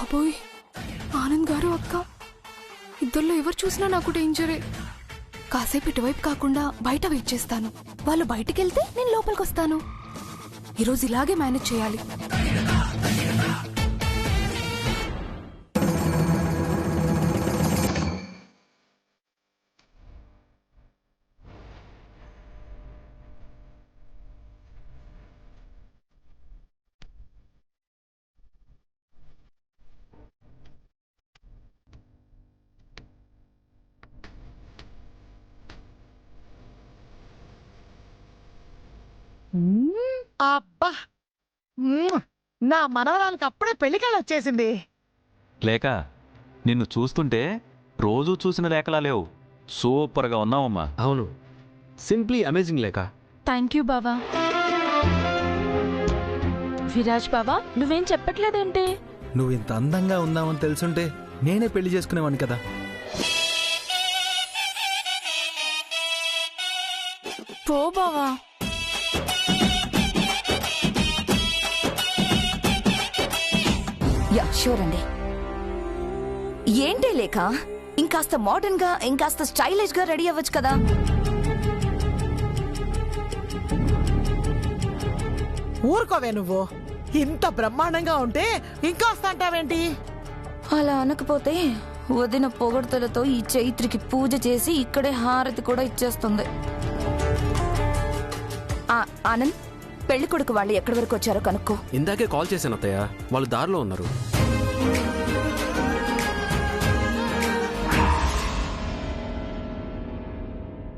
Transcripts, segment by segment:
బాబోయ్, ఆనంద్ గారు అక్క ఇద్దరిలో ఎవరు చూసినా నాకు డేంజరే. కాసేపు ఇటువైపు కాకుండా బయట వెయిట్ చేస్తాను. వాళ్ళు బయటికి వెళ్తే నేను లోపలికి వస్తాను. ఈరోజు ఇలాగే మేనేజ్ చేయాలి. అబ్బా, నా మనవరానికి అప్పుడే పెళ్లికళ్ళు వచ్చేసింది. లేక నిన్ను చూస్తుంటే రోజూ చూసిన లేకలా లేవు. సూపర్గా ఉన్నావమ్మా. అవును, సింప్లీ అమేజింగ్ లేక. థ్యాంక్ యూ బావా. విరాజ్ బావా, నువ్వేం చెప్పట్లేదేంటి? నువ్వు ఇంత అందంగా ఉన్నావని తెలుసుంటే నేనే పెళ్లి చేసుకునేవాడిని కదా. పో బావా. యా షూర్ అండి. ఏంటే లేక ఇంకాస్త మోడర్న్ గా ఇంకాస్త స్టైలిష్ గా రెడీ అవ్వచ్చు కదా. ఊరుకోవే నువ్వు. ఇంత బ్రహ్మాండంగా ఉంటే ఇంకాస్త అంటావేంటి? అలా అనకపోతే వదిన పొగడ్తలతో ఈ చైత్రికి పూజ చేసి ఇక్కడే హారతి కూడా ఇచ్చేస్తుంది. ఆనంద్, పెళ్లి కొడుకు వాళ్ళు ఎక్కడి వరకు వచ్చారో కనుక్కో. ఇందాకే కాల్ చేశాను అత్తయ్య, వాళ్ళు దారిలో ఉన్నారు.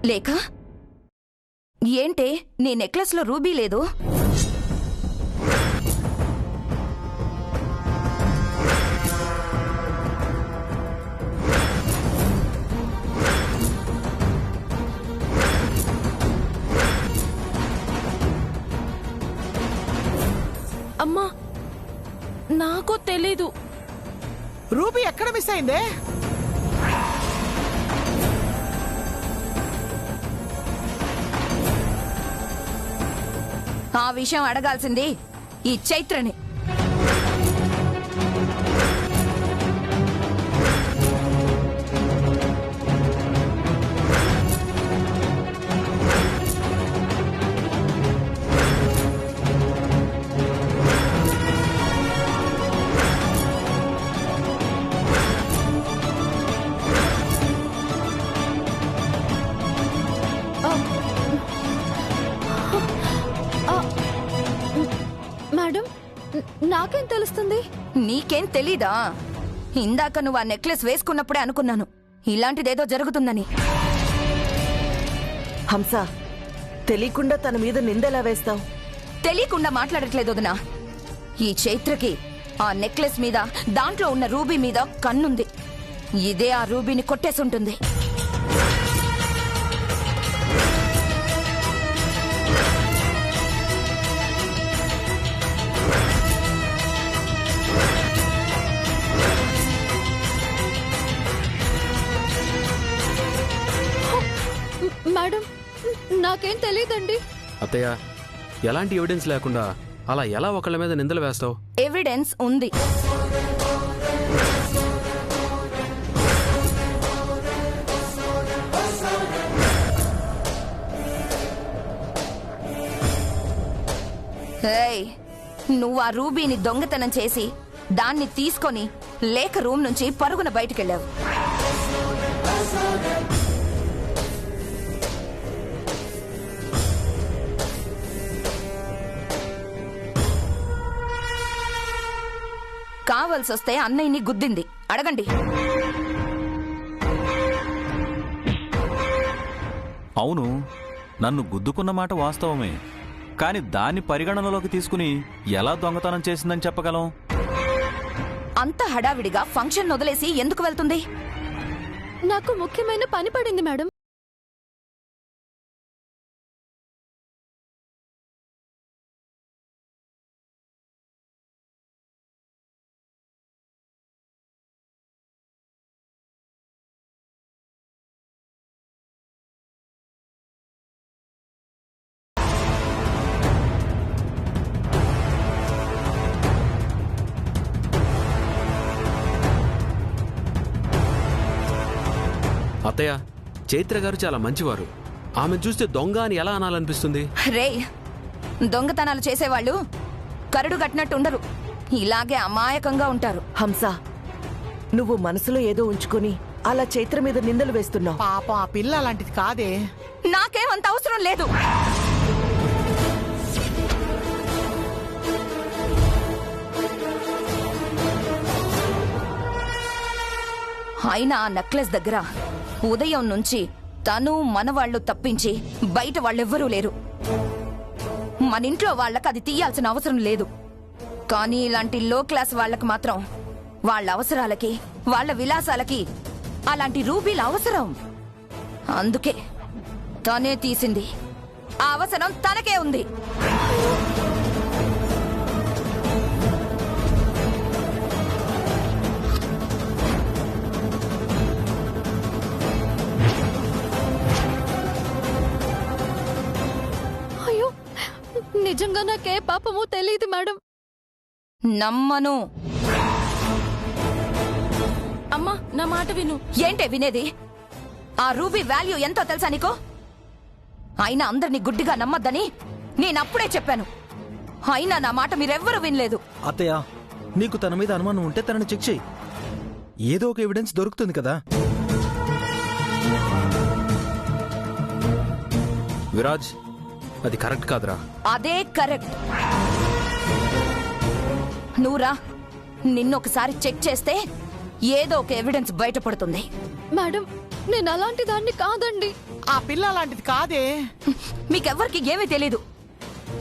లేక ఏంటే నీ నెక్లెస్ లో రూబీ లేదు? అమ్మా, నాకు తెలీదు. రూబీ ఎక్కడ మిస్ అయిందే? ఆ విషయం అడగాల్సింది ఈ చైత్రని. మేడం, నాకేం తెలుస్తుంది? నీకేం తెలీదా? ఇందాక నువ్వు ఆ నెక్లెస్ వేసుకున్నప్పుడే అనుకున్నాను ఇలాంటిదేదో జరుగుతుందని. హంస, తెలియకుండా తన మీద నిందెలా వేస్తావు? తెలియకుండా మాట్లాడట్లేదు వదినా. ఈ చైత్రకి ఆ నెక్లెస్ మీద, దాంట్లో ఉన్న రూబీ మీద కన్నుంది. ఇదే ఆ రూబీని కొట్టేసుంటుంది. మేడం, నాకేం తెలియదండి. అత్తయ్య, ఎలాంటి ఎవిడెన్స్ లేకుండా అలా ఎలా ఒకళ్ళ మీద నిందలు వేస్తావు? ఎవిడెన్స్ ఉంది. నువ్వు ఆ రూబీని దొంగతనం చేసి దాన్ని తీసుకొని లేక రూమ్ నుంచి పరుగున బయటికెళ్ళావు. కావాల్సొస్తే అన్నయ్యని గుద్దింది, అడగండి. అవును, నన్ను గుద్దుకున్న మాట వాస్తవమే. కాని దాన్ని పరిగణనలోకి తీసుకుని ఎలా దొంగతనం చేసిందని చెప్పగలం? అంత హడావిడిగా ఫంక్షన్ వదిలేసి ఎందుకు వెళ్తుంది? నాకు ముఖ్యమైన పని పడింది మేడం. అత్తయ్య, చైత్ర గారు చాలా మంచివారు. ఆమెను చూస్తే దొంగ అని ఎలా అనాలనిపిస్తుంది? రేయ్, దొంగతనాలు చేసేవాళ్ళు కరడు కట్టినట్టు ఉండరు, ఇలాగే అమాయకంగా ఉంటారు. హంస, నువ్వు మనసులో ఏదో ఉంచుకొని అలా చైత్ర మీద నిందలు వేస్తున్నావు. పాపం ఆ పిల్ల అలాంటిది కాదే. నాకేమంత అవసరం లేదు. అయినా ఆ నెక్లెస్ దగ్గర ఉదయం నుంచి తను మనవాళ్లు తప్పించి బయట వాళ్ళెవ్వరూ లేరు. మన ఇంట్లో వాళ్ళకి అది తీయాల్సిన అవసరం లేదు. కానీ ఇలాంటి లో క్లాస్ వాళ్ళకి మాత్రం వాళ్ళ అవసరాలకి, వాళ్ళ విలాసాలకి అలాంటి రూబీల అవసరం. అందుకే తనే తీసింది. ఆ అవసరం తనకే ఉంది. అయ్యో, నిజంగా నాకే పాపమో తెలియదు మేడం. నమ్మను. అమ్మా, నా మాట విను. ఏంటే వినేది? ఆ రూబీ వాల్యూ ఎంతో తెలుసా నీకు? అయినా అందరినీ గుడ్డిగా నమ్మద్దని నేనప్పుడే చెప్పాను. అయినా నా మాట మీరెవ్వరూ వినలేదు. అత్తయ్య, నీకు తన మీద అనుమానం ఉంటే తనని చెక్ చేయి. ఏదో ఒక ఎవిడెన్స్ దొరుకుతుంది కదా. విరాజ్, అది కరెక్ట్ కాదురా. అదే కరెక్ట్. నువ్వురా, నిన్నొకసారి చెక్ చేస్తే ఏదో ఒక ఎవిడెన్స్ బయటపడుతుంది. మేడం, నేను అలాంటి దాన్ని కాదండి. ఆ పిల్ల అలాంటిది కాదే. మీకెవ్వరికి ఏమీ తెలీదు.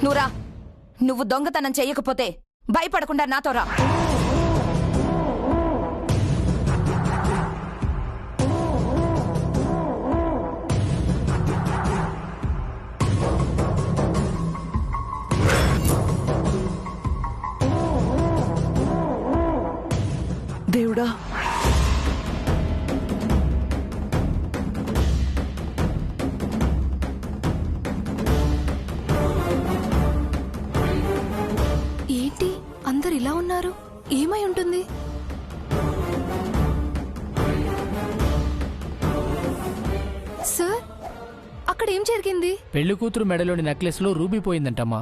నువ్వురా, నువ్వు దొంగతనం చెయ్యకపోతే భయపడకుండా నాతో రా. దేవుడా, ఏంటి అందరు ఇలా ఉన్నారు? ఏమై ఉంటుంది? సార్, అక్కడ ఏం జరిగింది? పెళ్లి కూతురు మెడలోని నెక్లెస్ లో రూబీ పోయిందంటమ్మా.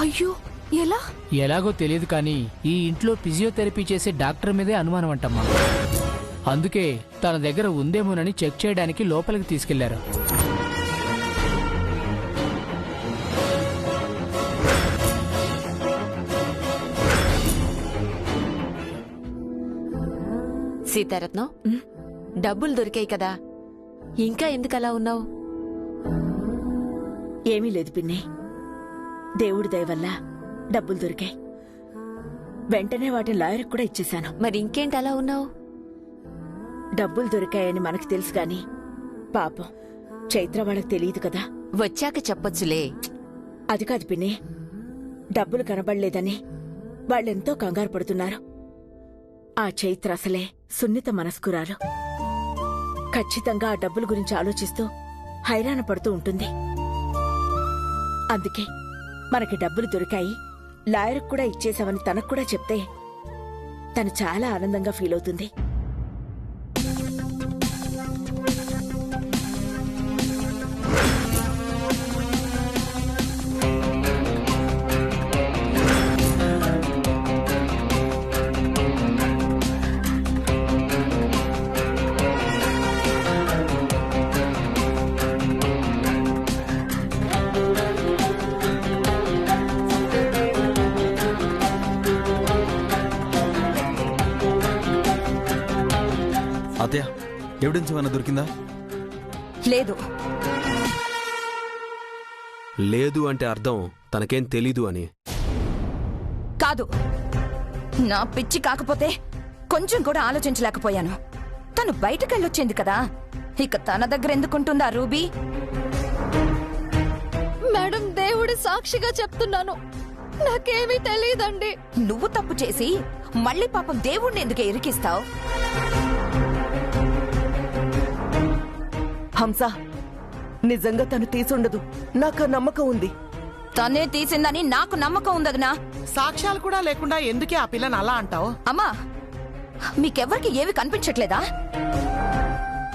అయ్యో, ఎలా? ఎలాగో తెలియదు కానీ ఈ ఇంట్లో ఫిజియోథెరపీ చేసే డాక్టర్ మీదే అనుమానం అంటమ్మా. అందుకే తన దగ్గర ఉందేమోనని చెక్ చేయడానికి లోపలికి తీసుకెళ్లారు. సీతారత్నం, డబ్బులు దొరికాయి కదా, ఇంకా ఎందుకలా ఉన్నావు? ఏమీ లేదు పిన్ని, దేవుడి దయ వల్ల డబ్బులు దొరికాయి. వెంటనే వాటిని లాయర్కి కూడా ఇచ్చేశాను. మరి ఇంకేంటి అలా ఉన్నావు? డబ్బులు దొరికాయని మనకు తెలుసు గాని పాపం చైత్ర వాళ్ళకి తెలియదు కదా. వచ్చాక చెప్పొచ్చులే. అది కాదు పిన్ని, డబ్బులు కనబడలేదని వాళ్ళెంతో కంగారు పడుతున్నారు. ఆ చైత్ర అసలే సున్నిత మనస్కురాలు. ఖచ్చితంగా ఆ డబ్బుల గురించి ఆలోచిస్తూ హైరాణ పడుతూ ఉంటుంది. అందుకే మనకి డబ్బులు దొరికాయి, లాయర్కు కూడా ఇచ్చేశామని తనకు కూడా చెప్తే తను చాలా ఆనందంగా ఫీల్ అవుతుంది. అత్తయ్య, ఎవిడెన్స్ ఏమైనా దొరికిందా? లేదు. లేదు అంటే అర్థం తనకేం తెలీదు అని. కాదు, నా పిచ్చి కాకపోతే కొంచెం కూడా ఆలోచించలేకపోయాను. తను బయటకెళ్ళొచ్చింది కదా, ఇక తన దగ్గర ఎందుకుంటుందా రూబీ? మేడం, దేవుడి సాక్షిగా చెప్తున్నాను, నాకేమీ తెలియదండి. నువ్వు తప్పు చేసి మళ్ళీ పాపం దేవుణ్ణి ఎందుకు ఇరికిస్తావు? హంస, నిజంగా తను తీసుండదు, నాకు ఆ నమ్మకం ఉంది. తనే తీసిందని నాకు నమ్మకం ఉందదినా. సాక్ష్యాలు కూడా లేకుండా ఎందుకే ఆ పిల్లని అలా అంటావు? అమ్మా, మీకెవ్వరికి ఏవి కనిపించట్లేదా?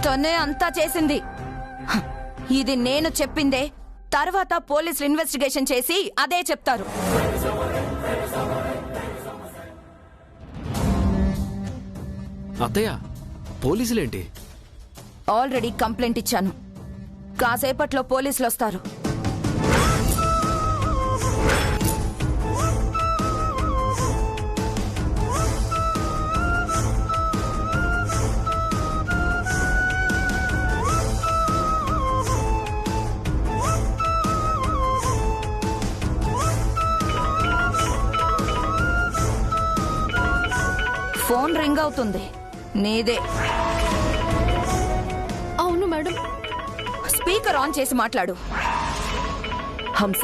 తనే అంతా చేసింది. ఇది నేను చెప్పిందే. తర్వాత పోలీసులు ఇన్వెస్టిగేషన్ చేసి అదే చెప్తారు. అత్తయ్య, పోలీసులేంటి? ఆల్రెడీ కంప్లైంట్ ఇచ్చాను. కాసేపట్లో పోలీసులు వస్తారు. ఫోన్ రింగ్ అవుతుంది. నీదే. అవును మేడం. స్పీకర్ ఆన్ చేసి మాట్లాడు. హంస,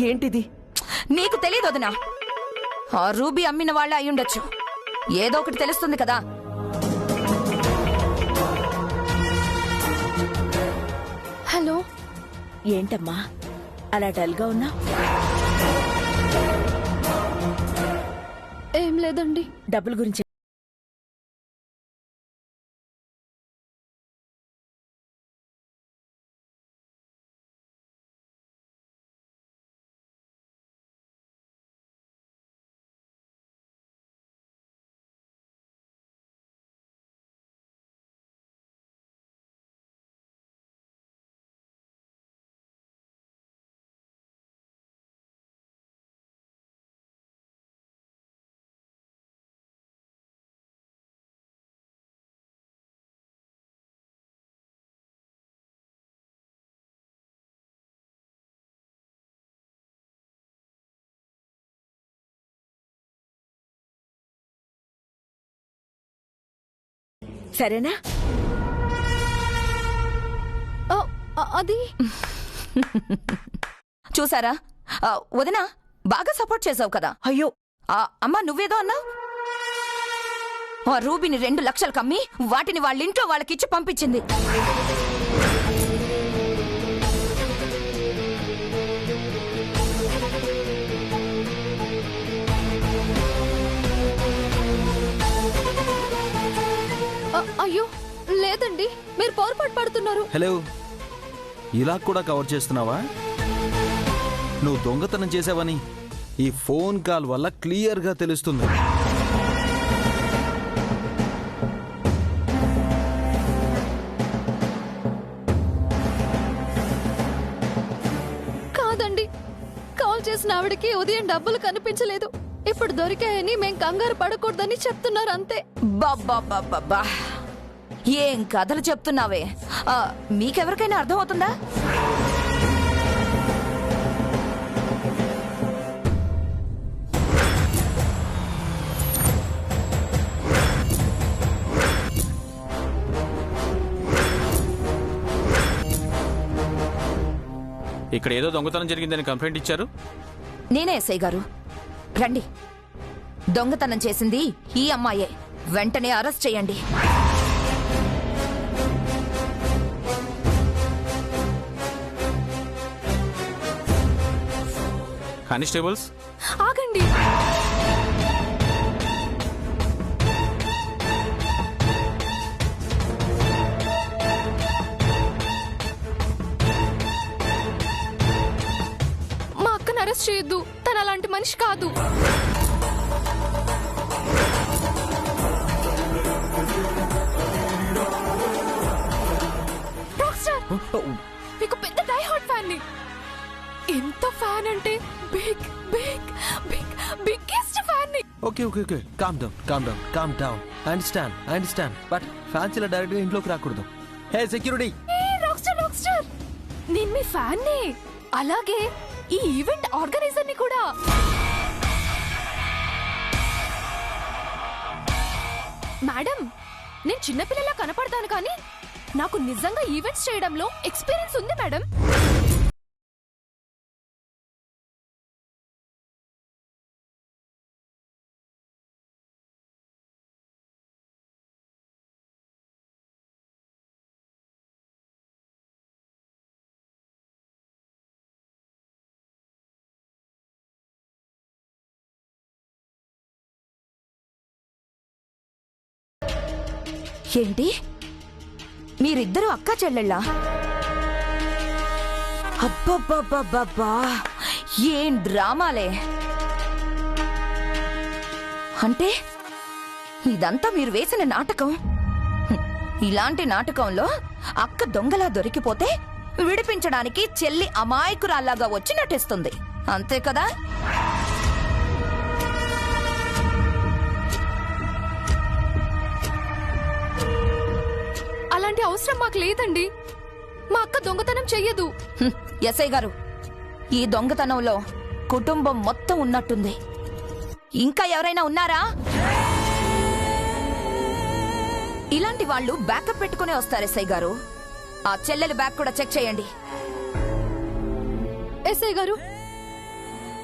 ఏంటిది? నీకు తెలియదు వదినా. ఆ రూబీ అమ్మిన వాళ్ళే అయ్యుండొచ్చు. ఏదో ఒకటి తెలుస్తుంది కదా. హలో. ఏంటమ్మా అలా డల్గా ఉన్నా? ఏం లేదండి. డబ్బుల గురించి సరేనా? అది చూసారా వదినా, బాగా సపోర్ట్ చేసావు కదా. అయ్యో అమ్మా, నువ్వేదో అన్నావు. ఆ రూబీని 2 లక్షలు కమ్మి వాటిని వాళ్ళ ఇంట్లో వాళ్ళకిచ్చి పంపించింది. అయ్యో లేదండి, మీరు పొరపాటు పడుతున్నారు. హలో, ఇలా కూడా కవర్ చేస్తున్నావా? నువ్వు దొంగతనం చేసావని ఈ ఫోన్ కాల్ వల్ల క్లియర్గా తెలుస్తుంది. కాదండి, కాల్ చేసిన ఆవిడకి ఉదయం డబ్బులు కనిపించలేదు. ఇప్పుడు దొరికాయని మేం కంగారు పడకూడదని చెప్తున్నారు అంతే. బాబా, ఏం కథలు చెప్తున్నావే. మీకెవరికైనా అర్థమవుతుందా? ఇక్కడ ఏదో దొంగతనం జరిగిందని కంప్లైంట్ ఇచ్చారు. నేనే ఎస్ఐ గారు. రండి. దొంగతనం చేసింది ఈ అమ్మాయే. వెంటనే అరెస్ట్ చేయండి. కానిస్టేబుల్స్, ఆగండి. మా అక్కను అరెస్ట్ చేయొద్దు. తను అలాంటి మనిషి కాదు. మీకు పెద్ద డై హార్ట్ ఫ్యాన్ ని. ఎంత ఫ్యాన్ అంటే big big big biggest fan ని. Okay okay okay, calm down calm down calm down. I understand. But fans ఇలా డైరెక్ట్ గా ఇంట్లోకి రాకూడదు. Hey security. రాక్ స్టార్, నేను మీ ఫ్యాన్ ని. అలాగే ఈ ఈవెంట్ ఆర్గనైజర్ ని కూడా. మేడం, నేను చిన్నపిల్లలా కనపడతాను కానీ నాకు నిజంగా ఈవెంట్స్ చేయడంలో ఎక్స్పీరియన్స్ ఉంది మేడం. ఏంటి మీరిద్దరూ అక్కా చెల్లెళ్ళా? అబ్బబ్బబ్బబ్బబ్బా, ఏం డ్రామాలే! అంటే ఇదంతా మీరు వేసిన నాటకం. ఇలాంటి నాటకంలో అక్క దొంగలా దొరికిపోతే విడిపించడానికి చెల్లి అమాయకురాల్లాగా వచ్చి నటిస్తుంది, అంతే కదా? అలాంటి అవసరం మాకు లేదండి. మా అక్క దొంగతనం చెయ్యదు. ఎస్ఐ గారు, ఈ దొంగతనంలో కుటుంబం మొత్తం ఉన్నట్టుంది. ఇంకా ఎవరైనా ఉన్నారా? ఇలాంటి వాళ్ళు బ్యాకప్ పెట్టుకునే వస్తారు ఎస్ఐ గారు. ఆ చెల్లెలు బ్యాగ్ కూడా చెక్ చేయండి. ఎస్ఐ గారు,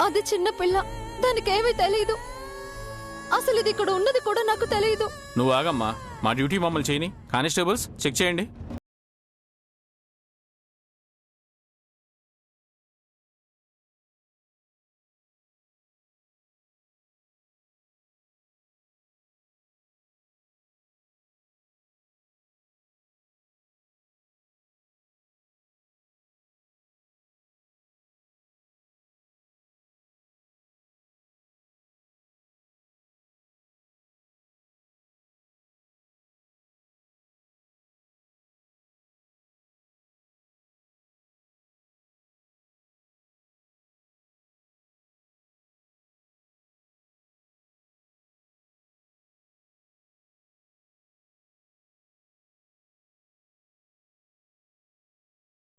అది చిన్న పిల్ల, దానికేమీ తెలీదు. అసలు ఇది ఇక్కడ ఉన్నది కూడా నాకు తెలీదు. నువ్వు ఆగమ్మా, మా డ్యూటీ మమ్మల్ని చేయని. కానిస్టేబుల్స్ చెక్ చేయండి.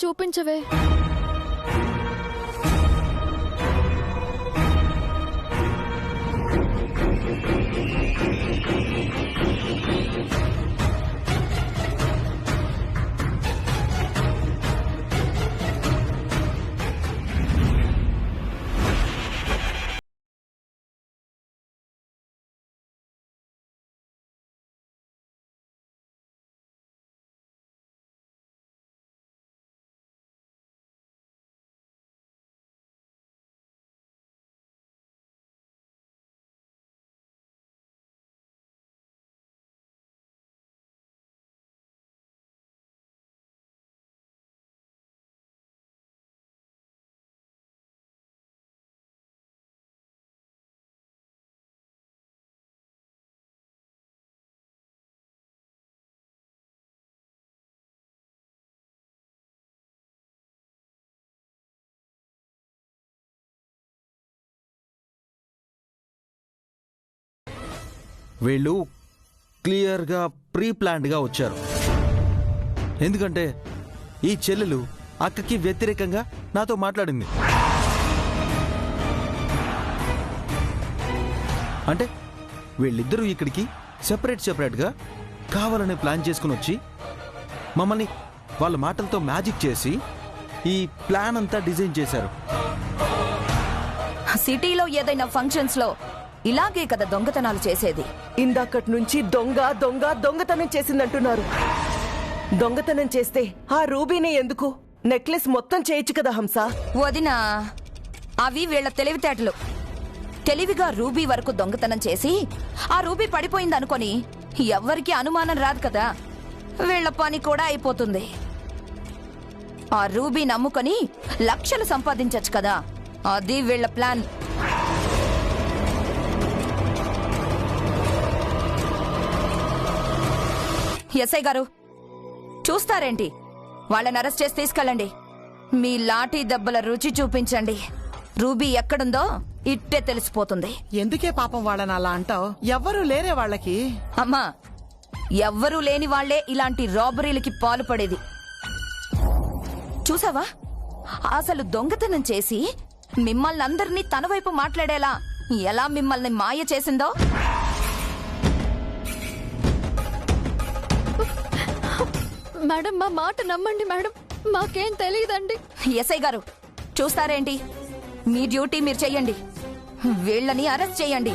చూపించవే. వీళ్ళు క్లియర్గా ప్రీ ప్లాన్డ్గా వచ్చారు. ఎందుకంటే ఈ చెల్లెలు అక్కకి వ్యతిరేకంగా నాతో మాట్లాడింది. అంటే వీళ్ళిద్దరూ ఇక్కడికి సెపరేట్గా కావాలనే ప్లాన్ చేసుకుని వచ్చి మమ్మల్ని వాళ్ళ మాటలతో మ్యాజిక్ చేసి ఈ ప్లాన్ అంతా డిజైన్ చేశారు. సిటీలో ఏదైనా ఫంక్షన్స్ లో ఇలాగే కదా దొంగతనాలు చేసేది. ఇందాకటి నుంచి దొంగతనం చేసిందంటున్నారు. దొంగతనం చేస్తే ఆ రూబీనే ఎందుకు? నెక్లెస్ మొత్తం చేయొచ్చు కదా హంస. వదినా, అవి వీళ్ళ తెలివితేటలు. తెలివిగా రూబీ వరకు దొంగతనం చేసి ఆ రూబీ పడిపోయిందనుకొని ఎవ్వరికీ అనుమానం రాదు కదా. వీళ్ల పని కూడా అయిపోతుంది. ఆ రూబీ నమ్ముకొని లక్షలు సంపాదించచ్చు కదా. అది వీళ్ల ప్లాన్. ఎస్ఐ గారు, చూస్తారేంటి? వాళ్ళని అరెస్ట్ చేసి తీసుకెళ్ళండి. మీ లాఠీ దెబ్బల రుచి చూపించండి. రూబీ ఎక్కడుందో ఇట్టే తెలిసిపోతుంది. ఎందుకే పాపం వాళ్ళని అలా అంటావు? ఎవ్వరూ లేరే వాళ్ళకి. అమ్మా, ఎవ్వరూ లేని వాళ్లే ఇలాంటి రాబరీలకి పాల్పడేది. చూసావా, అసలు దొంగతనం చేసి మిమ్మల్ని అందరినీ తన వైపు మాట్లాడేలా ఎలా మిమ్మల్ని మాయ చేసిందో. మేడం, మా మాట నమ్మండి మేడం, మాకేం తెలియదండి. ఎస్ఐ గారు, చూస్తారేంటి? మీ డ్యూటీ మీరు చెయ్యండి. వీళ్ళని అరెస్ట్ చేయండి.